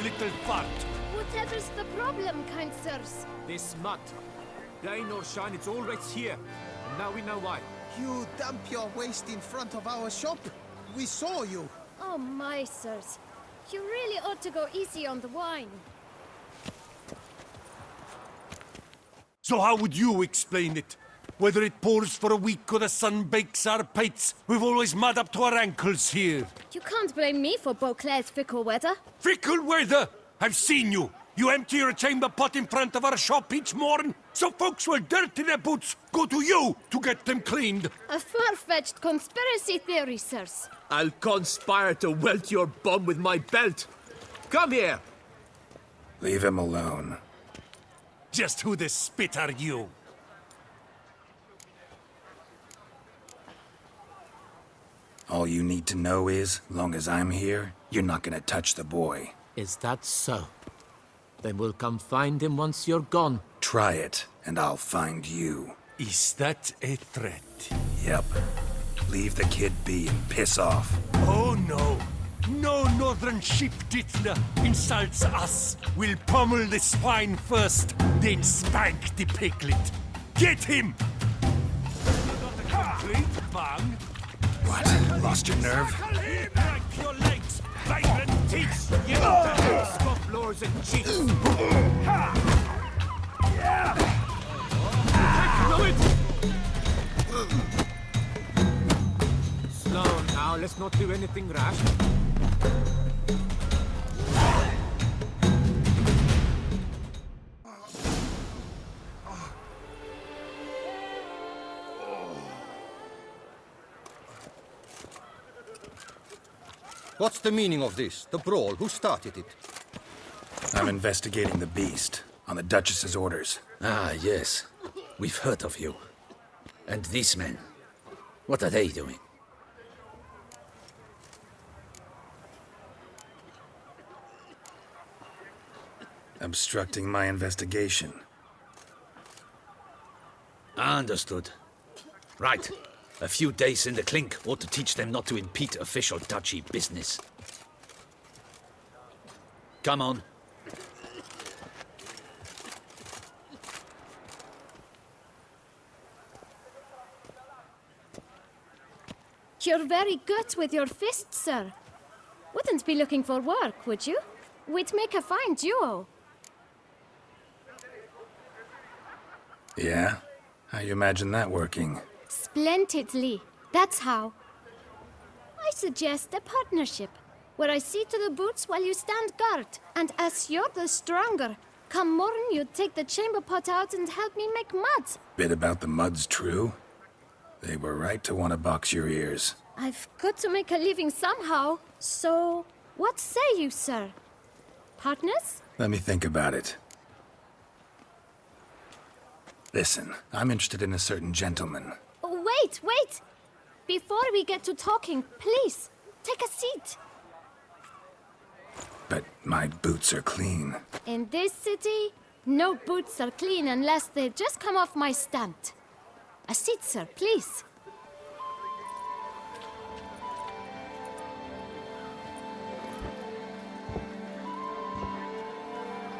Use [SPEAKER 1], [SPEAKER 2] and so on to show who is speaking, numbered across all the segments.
[SPEAKER 1] little fart.
[SPEAKER 2] Whatever's the problem, kind sirs?
[SPEAKER 3] This smut. Rain or shine, it's always here. And now we know why.
[SPEAKER 4] You dump your waste in front of our shop? We saw you.
[SPEAKER 2] Oh my, sirs. You really ought to go easy on the wine.
[SPEAKER 1] So how would you explain it? Whether it pours for a week or the sun bakes our pates, we've always mud up to our ankles here.
[SPEAKER 2] You can't blame me for Beauclair's fickle weather.
[SPEAKER 1] Fickle weather! I've seen you. You empty your chamber pot in front of our shop each morn, so folks will dirty their boots go to you to get them cleaned.
[SPEAKER 2] A far-fetched conspiracy theory, sirs.
[SPEAKER 3] I'll conspire to welt your bum with my belt. Come here.
[SPEAKER 5] Leave him alone.
[SPEAKER 1] Just who the spit are you?
[SPEAKER 5] All you need to know is, long as I'm here, you're not gonna touch the boy.
[SPEAKER 3] Is that so? Then we'll come find him once you're gone.
[SPEAKER 5] Try it, and I'll find you.
[SPEAKER 1] Is that a threat?
[SPEAKER 5] Yep. Leave the kid be and piss off.
[SPEAKER 1] Oh no. No northern sheep Dettlaff insults us. We'll pummel the swine first, then spank the piglet. Get him! Not a complete bang.
[SPEAKER 5] What? Lost your nerve?
[SPEAKER 1] Break your legs, vibrant teeth, you scofflors and cheats.
[SPEAKER 3] Slow now, let's not do anything rash.
[SPEAKER 6] What's the meaning of this? The brawl? Who started it?
[SPEAKER 5] I'm investigating the beast, on the Duchess's orders.
[SPEAKER 7] Ah, yes. We've heard of you. And these men, what are they doing?
[SPEAKER 5] Obstructing my investigation.
[SPEAKER 7] Understood. Right. A few days in the clink ought to teach them not to impede official duchy business. Come on.
[SPEAKER 2] You're very good with your fists, sir. Wouldn't be looking for work, would you? We'd make a fine duo.
[SPEAKER 5] Yeah? How you imagine that working?
[SPEAKER 2] Splendidly. That's how. I suggest a partnership, where I see to the boots while you stand guard. And as you're the stronger, come morn you take the chamber pot out and help me make mud.
[SPEAKER 5] Bit about the mud's true? They were right to want to box your ears.
[SPEAKER 2] I've got to make a living somehow, so what say you, sir? Partners?
[SPEAKER 5] Let me think about it. Listen, I'm interested in a certain gentleman.
[SPEAKER 2] Oh, wait! Before we get to talking, please, take a seat.
[SPEAKER 5] But my boots are clean.
[SPEAKER 2] In this city, no boots are clean unless they just come off my stand. A seat, sir, please.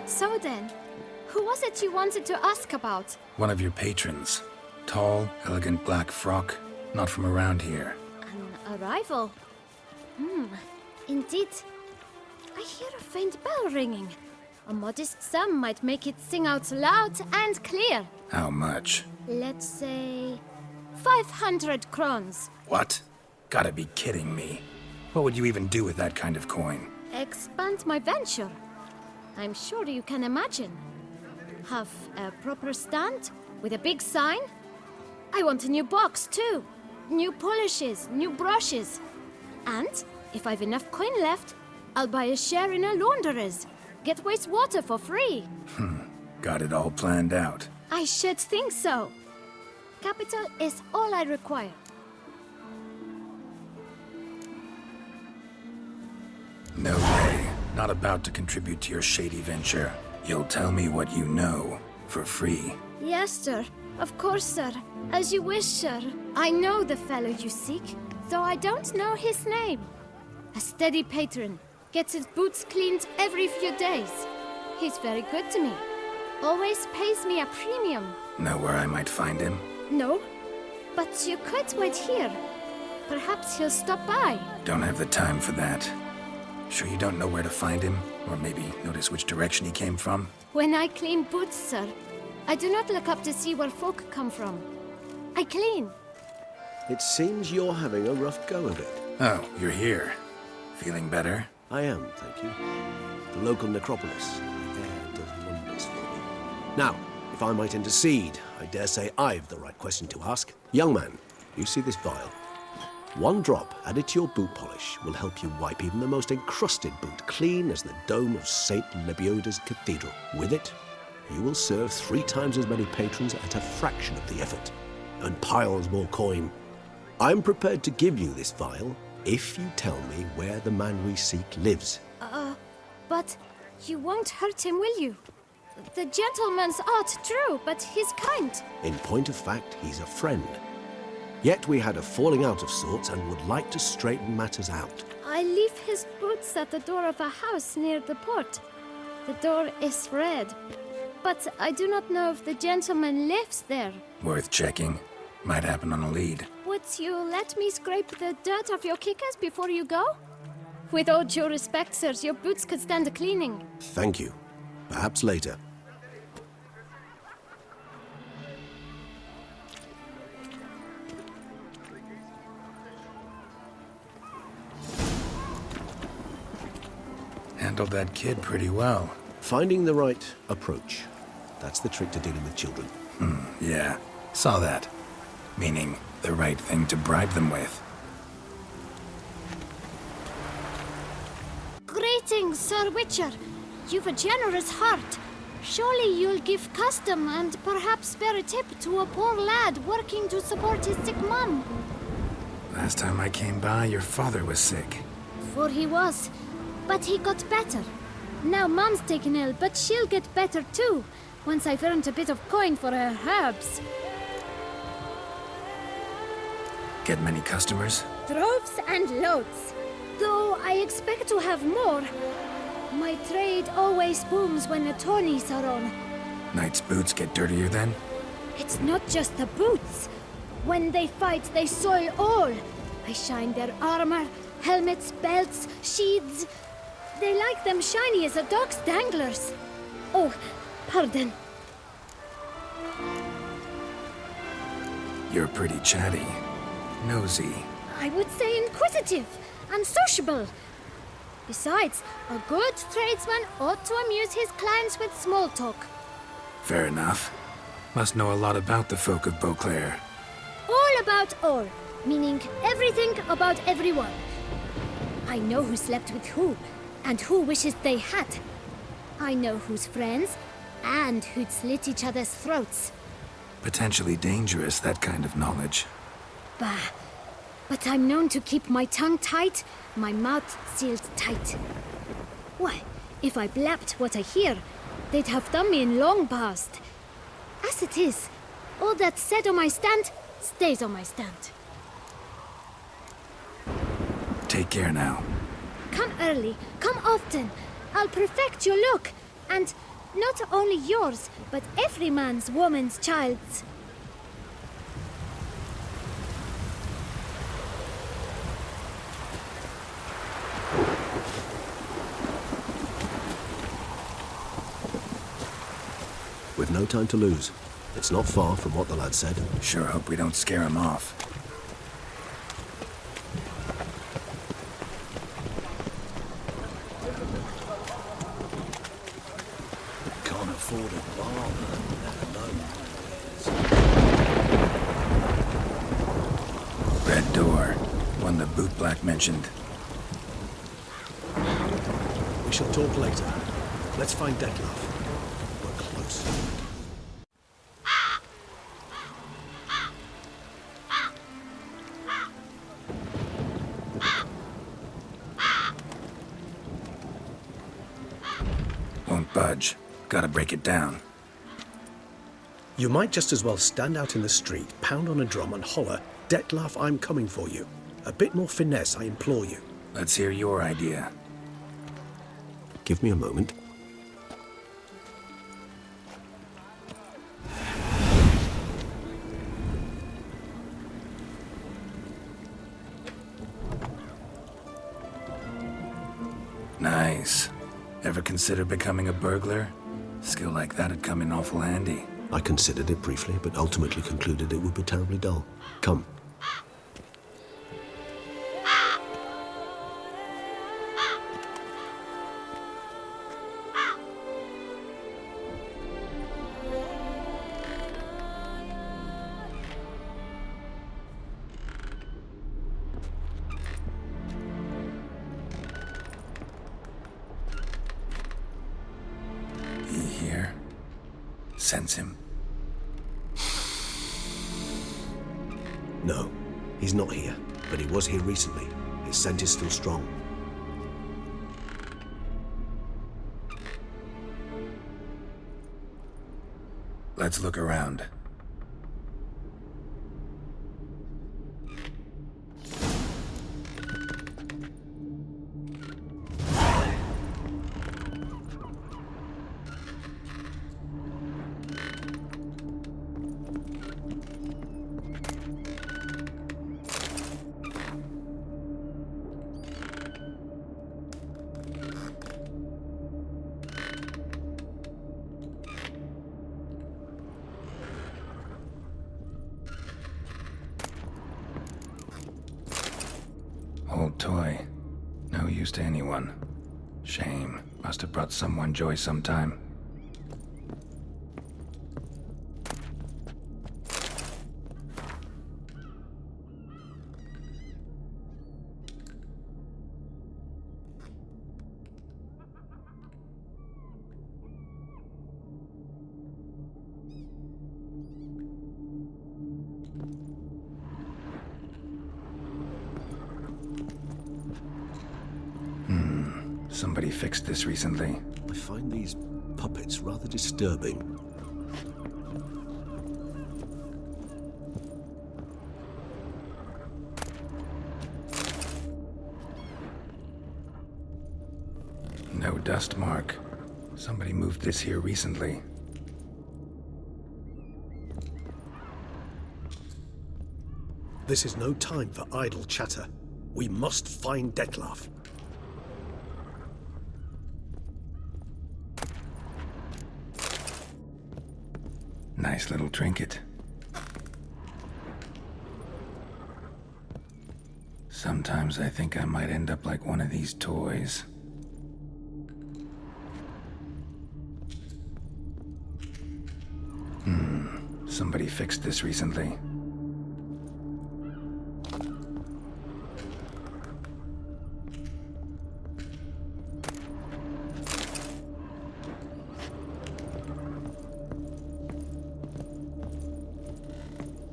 [SPEAKER 2] So then, who was it you wanted to ask about?
[SPEAKER 5] One of your patrons. Tall, elegant black frock. Not from around here.
[SPEAKER 2] An arrival? Indeed. I hear a faint bell ringing. A modest sum might make it sing out loud and clear.
[SPEAKER 5] How much?
[SPEAKER 2] Let's say 500 crowns.
[SPEAKER 5] What? Gotta be kidding me. What would you even do with that kind of coin?
[SPEAKER 2] Expand my venture. I'm sure you can imagine. Have a proper stand with a big sign. I want a new box too. New polishes, new brushes. And if I've enough coin left, I'll buy a share in a launderer's. Get wastewater for free.
[SPEAKER 5] Got it all planned out.
[SPEAKER 2] I should think so. Capital is all I require.
[SPEAKER 5] No way. Not about to contribute to your shady venture. You'll tell me what you know, for free.
[SPEAKER 2] Yes, sir. Of course, sir. As you wish, sir. I know the fellow you seek, though I don't know his name. A steady patron, Gets his boots cleaned every few days. He's very good to me. Always pays me a premium.
[SPEAKER 5] Know where I might find him?
[SPEAKER 2] No, but you could wait here. Perhaps he'll stop by.
[SPEAKER 5] Don't have the time for that. Sure you don't know where to find him? Or maybe notice which direction he came from?
[SPEAKER 2] When I clean boots, sir, I do not look up to see where folk come from. I clean.
[SPEAKER 8] It seems you're having a rough go of it.
[SPEAKER 5] Oh, you're here. Feeling better?
[SPEAKER 8] I am, thank you. The local necropolis. The air does wonders for me. Now, if I might intercede, I dare say I've the right question to ask. Young man, you see this vial? One drop added to your boot polish will help you wipe even the most encrusted boot clean as the dome of St. Lebioda's cathedral. With it, you will serve 3 times as many patrons at a fraction of the effort, and piles more coin. I'm prepared to give you this vial if you tell me where the man we seek lives.
[SPEAKER 2] But you won't hurt him, will you? The gentleman's art, true, but he's kind.
[SPEAKER 8] In point of fact, he's a friend. Yet we had a falling out of sorts and would like to straighten matters out.
[SPEAKER 2] I leave his boots at the door of a house near the port. The door is red, but I do not know if the gentleman lives there.
[SPEAKER 5] Worth checking. Might happen on a lead.
[SPEAKER 2] Would you let me scrape the dirt off your kickers before you go? With all due respect, sirs, your boots could stand a cleaning.
[SPEAKER 8] Thank you. Perhaps later.
[SPEAKER 5] Handled that kid pretty well.
[SPEAKER 8] Finding the right approach. That's the trick to dealing with children.
[SPEAKER 5] Yeah. Saw that. Meaning, the right thing to bribe them with.
[SPEAKER 2] Greetings, Sir Witcher. You've a generous heart. Surely you'll give custom and perhaps spare a tip to a poor lad working to support his sick mum.
[SPEAKER 5] Last time I came by, your father was sick.
[SPEAKER 2] For he was, but he got better. Now Mum's taken ill, but she'll get better too, once I've earned a bit of coin for her herbs.
[SPEAKER 5] Get many customers?
[SPEAKER 2] Droves and loads. Though I expect to have more. My trade always booms when the tourneys are on.
[SPEAKER 5] Knights' boots get dirtier then?
[SPEAKER 2] It's not just the boots. When they fight, they soil all. I shine their armor, helmets, belts, sheaths. They like them shiny as a dog's danglers. Oh, pardon.
[SPEAKER 5] You're pretty chatty. Nosy.
[SPEAKER 2] I would say inquisitive and sociable. Besides, a good tradesman ought to amuse his clients with small talk.
[SPEAKER 5] Fair enough. Must know a lot about the folk of Beauclair.
[SPEAKER 2] All about all, meaning everything about everyone. I know who slept with who, and who wishes they had. I know who's friends, and who'd slit each other's throats.
[SPEAKER 5] Potentially dangerous, that kind of knowledge.
[SPEAKER 2] Bah. But I'm known to keep my tongue tight, my mouth sealed tight. Why, if I blabbed what I hear, they'd have done me in long past. As it is, all that's said on my stand stays on my stand.
[SPEAKER 5] Take care now.
[SPEAKER 2] Come early, come often. I'll perfect your look, and not only yours, but every man's, woman's, child's.
[SPEAKER 8] We've no time to lose. It's not far from what the lad said.
[SPEAKER 5] Sure hope we don't scare him off.
[SPEAKER 7] Can't afford a barber, let alone.
[SPEAKER 5] Red door. One the bootblack mentioned.
[SPEAKER 8] We shall talk later. Let's find Dettlaff. We're close.
[SPEAKER 5] Won't budge. Gotta break it down.
[SPEAKER 8] You might just as well stand out in the street, pound on a drum and holler, "Dettlaff, I'm coming for you." A bit more finesse, I implore you.
[SPEAKER 5] Let's hear your idea.
[SPEAKER 8] Give me a moment.
[SPEAKER 5] Nice. Ever consider becoming a burglar? Skill like that'd come in awful handy.
[SPEAKER 8] I considered it briefly, but ultimately concluded it would be terribly dull. Come.
[SPEAKER 5] Sense him?
[SPEAKER 8] No, he's not here, but he was here recently. His scent is still strong.
[SPEAKER 5] Let's look around. Old toy. No use to anyone. Shame. Must have brought someone joy sometime. Somebody fixed this recently.
[SPEAKER 8] I find these puppets rather disturbing.
[SPEAKER 5] No dust mark. Somebody moved this here recently.
[SPEAKER 8] This is no time for idle chatter. We must find Dettlaff.
[SPEAKER 5] Nice little trinket. Sometimes I think I might end up like one of these toys. Somebody fixed this recently.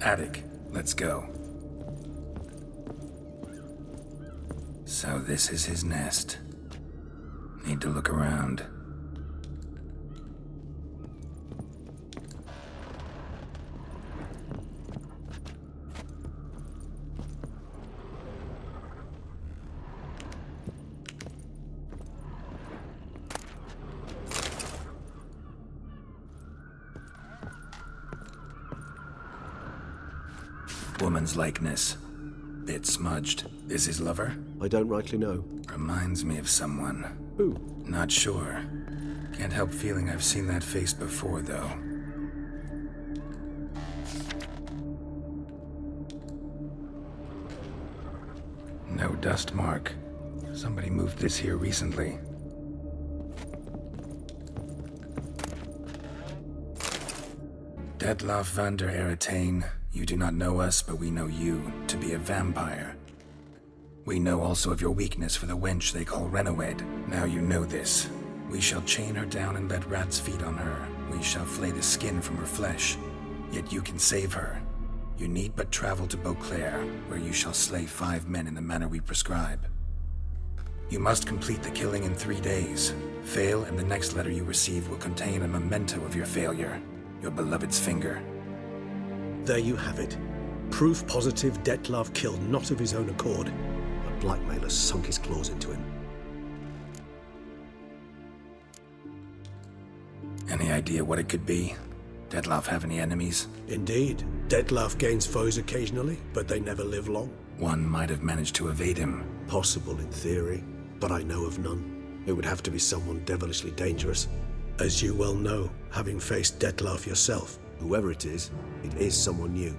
[SPEAKER 5] Attic, let's go. So this is his nest. Need to look around. Woman's likeness. Bit smudged. Is his lover?
[SPEAKER 8] I don't rightly know.
[SPEAKER 5] Reminds me of someone.
[SPEAKER 8] Who?
[SPEAKER 5] Not sure. Can't help feeling I've seen that face before, though. No dust mark. Somebody moved this here recently. Dettlaff van der Eretain. You do not know us, but we know you to be a vampire. We know also of your weakness for the wench they call Renowed. Now you know this. We shall chain her down and let rats feed on her. We shall flay the skin from her flesh. Yet you can save her. You need but travel to Beauclair, where you shall slay 5 men in the manner we prescribe. You must complete the killing in 3 days. Fail, and the next letter you receive will contain a memento of your failure. Your beloved's finger.
[SPEAKER 8] There you have it. Proof positive Dettlaff killed not of his own accord. A blackmailer sunk his claws into him.
[SPEAKER 5] Any idea what it could be? Dettlaff have any enemies?
[SPEAKER 8] Indeed. Dettlaff gains foes occasionally, but they never live long.
[SPEAKER 5] One might have managed to evade him.
[SPEAKER 8] Possible in theory, but I know of none. It would have to be someone devilishly dangerous. As you well know, having faced Dettlaff yourself, whoever it is someone new.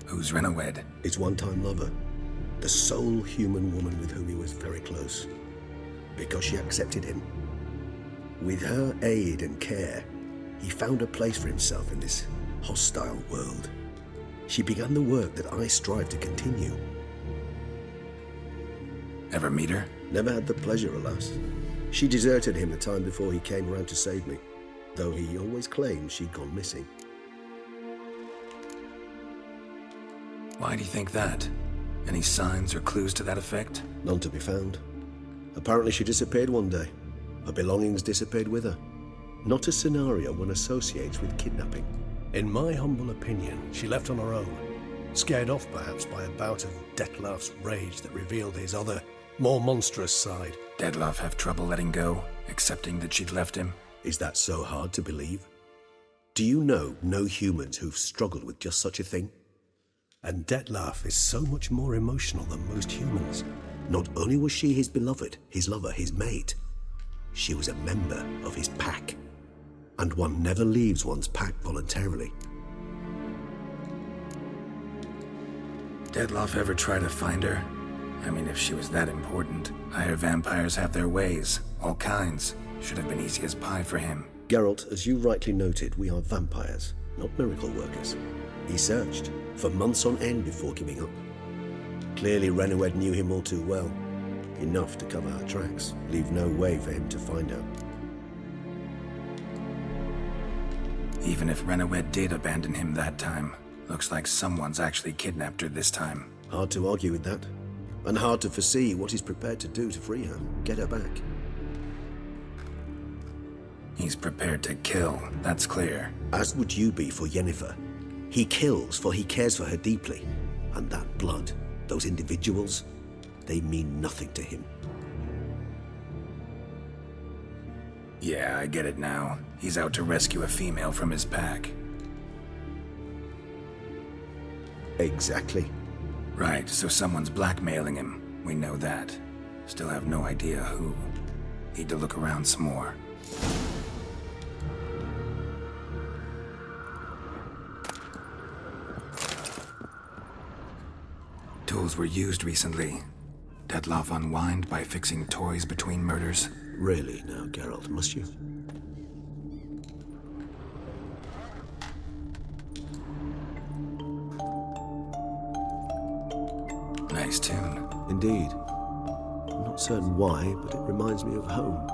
[SPEAKER 5] Who's Renowed?
[SPEAKER 8] His one-time lover. The sole human woman with whom he was very close. Because she accepted him. With her aid and care, he found a place for himself in this hostile world. She began the work that I strive to continue.
[SPEAKER 5] Ever meet her?
[SPEAKER 8] Never had the pleasure, alas. She deserted him the time before he came around to save me, though he always claimed she'd gone missing.
[SPEAKER 5] Why do you think that? Any signs or clues to that effect?
[SPEAKER 8] None to be found. Apparently she disappeared one day. Her belongings disappeared with her. Not a scenario one associates with kidnapping. In my humble opinion, she left on her own. Scared off perhaps by a bout of Dettlaff's rage that revealed his other, more monstrous side.
[SPEAKER 5] Dettlaff have trouble letting go, accepting that she'd left him?
[SPEAKER 8] Is that so hard to believe? Do you know no humans who've struggled with just such a thing? And Dettlaff is so much more emotional than most humans. Not only was she his beloved, his lover, his mate, she was a member of his pack. And one never leaves one's pack voluntarily.
[SPEAKER 5] Dettlaff ever try to find her? I mean, if she was that important. I hear vampires have their ways, all kinds. Should have been easy as pie for him.
[SPEAKER 8] Geralt, as you rightly noted, we are vampires, not miracle workers. He searched for months on end before giving up. Clearly Renowed knew him all too well. Enough to cover our tracks, leave no way for him to find out.
[SPEAKER 5] Even if Renowed did abandon him that time, looks like someone's actually kidnapped her this time.
[SPEAKER 8] Hard to argue with that. And hard to foresee what he's prepared to do to free her, get her back.
[SPEAKER 5] He's prepared to kill, that's clear.
[SPEAKER 8] As would you be for Yennefer. He kills for he cares for her deeply. And that blood, those individuals, they mean nothing to him.
[SPEAKER 5] Yeah, I get it now. He's out to rescue a female from his pack.
[SPEAKER 8] Exactly.
[SPEAKER 5] Right, so someone's blackmailing him. We know that. Still have no idea who. Need to look around some more. Tools were used recently. Dettlaff unwind by fixing toys between murders.
[SPEAKER 8] Really now, Geralt, must you?
[SPEAKER 5] Nice tune.
[SPEAKER 8] Indeed. I'm not certain why, but it reminds me of home.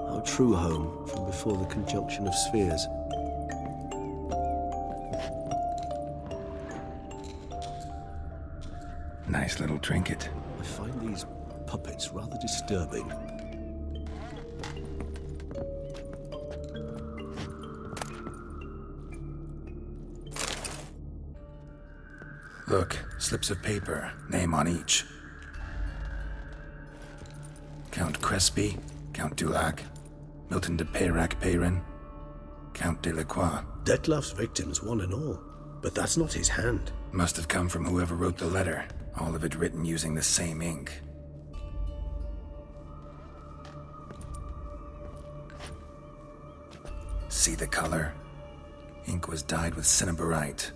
[SPEAKER 8] Our true home from before the conjunction of spheres.
[SPEAKER 5] Nice little trinket.
[SPEAKER 8] I find these puppets rather disturbing.
[SPEAKER 5] Look, slips of paper, name on each. Count Crespi, Count Dulac, Milton de Peyrac-Peyrin, Count Delacroix.
[SPEAKER 8] Dettlaff's victims, one and all. But that's not his hand.
[SPEAKER 5] Must have come from whoever wrote the letter. All of it written using the same ink. See the color? Ink was dyed with cinnabarite.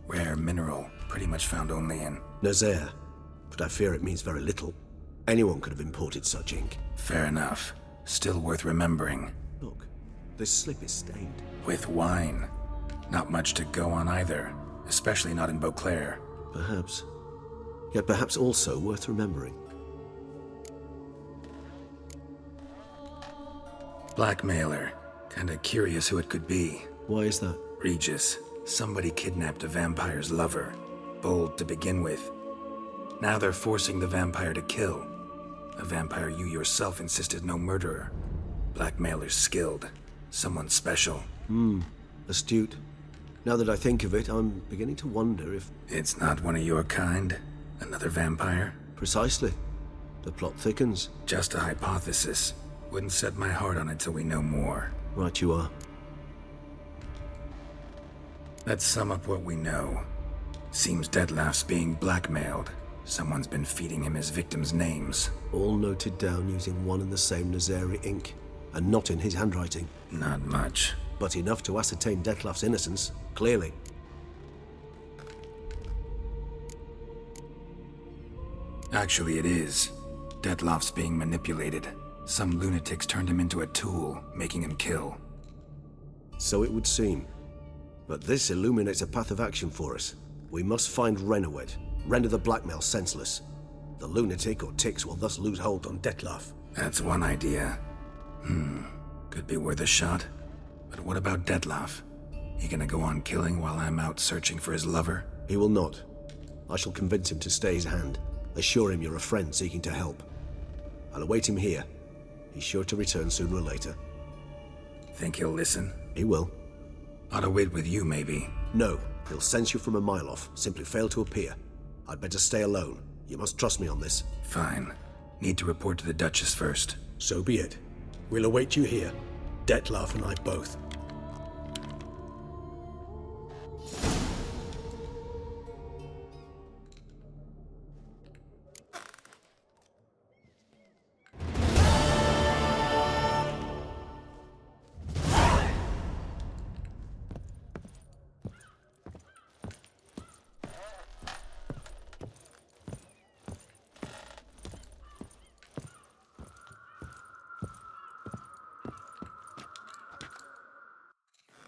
[SPEAKER 5] Rare mineral, pretty much found only in...
[SPEAKER 8] Nazaire. But I fear it means very little. Anyone could have imported such ink.
[SPEAKER 5] Fair enough. Still worth remembering.
[SPEAKER 8] Look, this slip is stained.
[SPEAKER 5] With wine. Not much to go on either. Especially not in Beauclair.
[SPEAKER 8] Perhaps. Yet perhaps also worth remembering.
[SPEAKER 5] Blackmailer. Kinda curious who it could be.
[SPEAKER 8] Why is that?
[SPEAKER 5] Regis. Somebody kidnapped a vampire's lover. Bold to begin with. Now they're forcing the vampire to kill. A vampire you yourself insisted no murderer. Blackmailer's skilled. Someone special.
[SPEAKER 8] Astute. Now that I think of it, I'm beginning to wonder if...
[SPEAKER 5] It's not one of your kind? Another vampire?
[SPEAKER 8] Precisely. The plot thickens.
[SPEAKER 5] Just a hypothesis. Wouldn't set my heart on it till we know more.
[SPEAKER 8] Right you are.
[SPEAKER 5] Let's sum up what we know. Seems Dettlaff's being blackmailed. Someone's been feeding him his victims' names.
[SPEAKER 8] All noted down using one and the same Nazari ink, and not in his handwriting.
[SPEAKER 5] Not much.
[SPEAKER 8] But enough to ascertain Dettlaff's innocence, clearly.
[SPEAKER 5] Actually, it is. Dettlaff's being manipulated. Some lunatics turned him into a tool, making him kill.
[SPEAKER 8] So it would seem. But this illuminates a path of action for us. We must find Renowed, render the blackmail senseless. The lunatic or ticks will thus lose hold on Dettlaff.
[SPEAKER 5] That's one idea. Could be worth a shot. But what about Dettlaff? He gonna go on killing while I'm out searching for his lover?
[SPEAKER 8] He will not. I shall convince him to stay his hand. Assure him you're a friend seeking to help. I'll await him here. He's sure to return sooner or later.
[SPEAKER 5] Think he'll listen?
[SPEAKER 8] He will.
[SPEAKER 5] Ought to wait with you, maybe.
[SPEAKER 8] No, he'll sense you from a mile off. Simply fail to appear. I'd better stay alone. You must trust me on this.
[SPEAKER 5] Fine. Need to report to the Duchess first.
[SPEAKER 8] So be it. We'll await you here. Dettlaff and I both.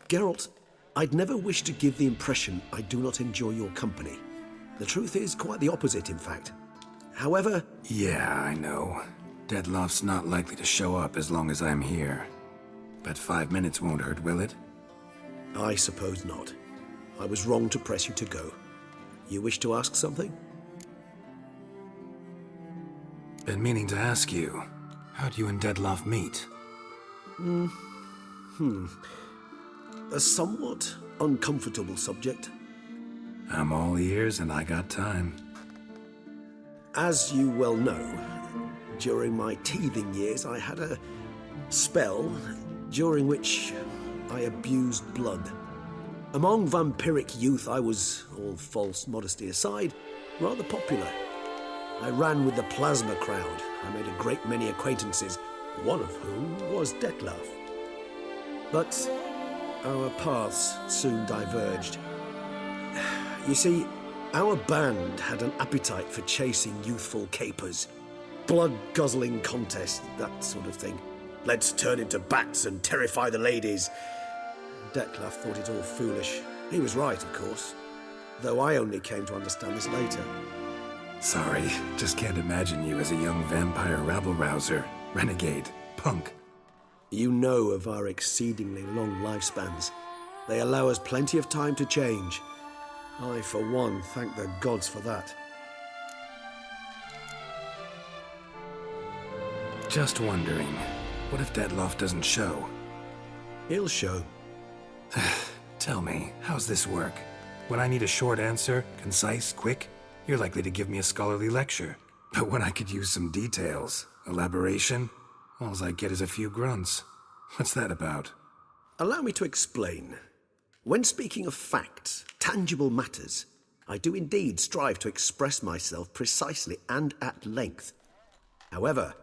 [SPEAKER 8] Geralt, I'd never wish to give the impression I do not enjoy your company. The truth is quite the opposite, in fact. However...
[SPEAKER 5] Yeah, I know. Dettlaff's not likely to show up as long as I'm here. But 5 minutes won't hurt, will it?
[SPEAKER 8] I suppose not. I was wrong to press you to go. You wish to ask something?
[SPEAKER 5] Been meaning to ask you. How'd you and Dettlaff meet?
[SPEAKER 8] A somewhat uncomfortable subject.
[SPEAKER 5] I'm all ears and I got time.
[SPEAKER 8] As you well know, during my teething years I had a spell during which I abused blood. Among vampiric youth I was, all false modesty aside, rather popular. I ran with the plasma crowd. I made a great many acquaintances, one of whom was Dettlaff. But our paths soon diverged. You see, our band had an appetite for chasing youthful capers. Blood-guzzling contests, that sort of thing. Let's turn into bats and terrify the ladies. Dettlaff thought it all foolish. He was right, of course. Though I only came to understand this later.
[SPEAKER 5] Sorry, just can't imagine you as a young vampire rabble-rouser, renegade, punk.
[SPEAKER 8] You know of our exceedingly long lifespans. They allow us plenty of time to change. I, for one, thank the gods for that.
[SPEAKER 5] Just wondering, what if Dettlaff doesn't show?
[SPEAKER 8] He'll show.
[SPEAKER 5] Tell me, how's this work? When I need a short answer, concise, quick, you're likely to give me a scholarly lecture. But when I could use some details, elaboration, all I get is a few grunts. What's that about?
[SPEAKER 8] Allow me to explain. When speaking of facts, tangible matters, I do indeed strive to express myself precisely and at length. However,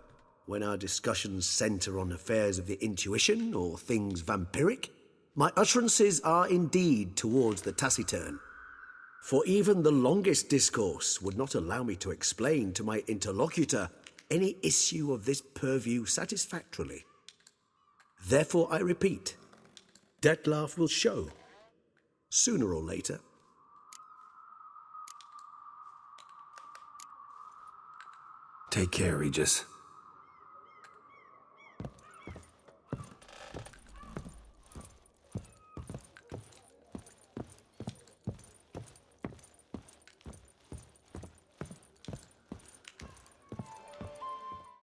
[SPEAKER 8] when our discussions center on affairs of the intuition or things vampiric, my utterances are indeed towards the taciturn. For even the longest discourse would not allow me to explain to my interlocutor any issue of this purview satisfactorily. Therefore, I repeat, Dettlaff will show, sooner or later.
[SPEAKER 5] Take care, Regis.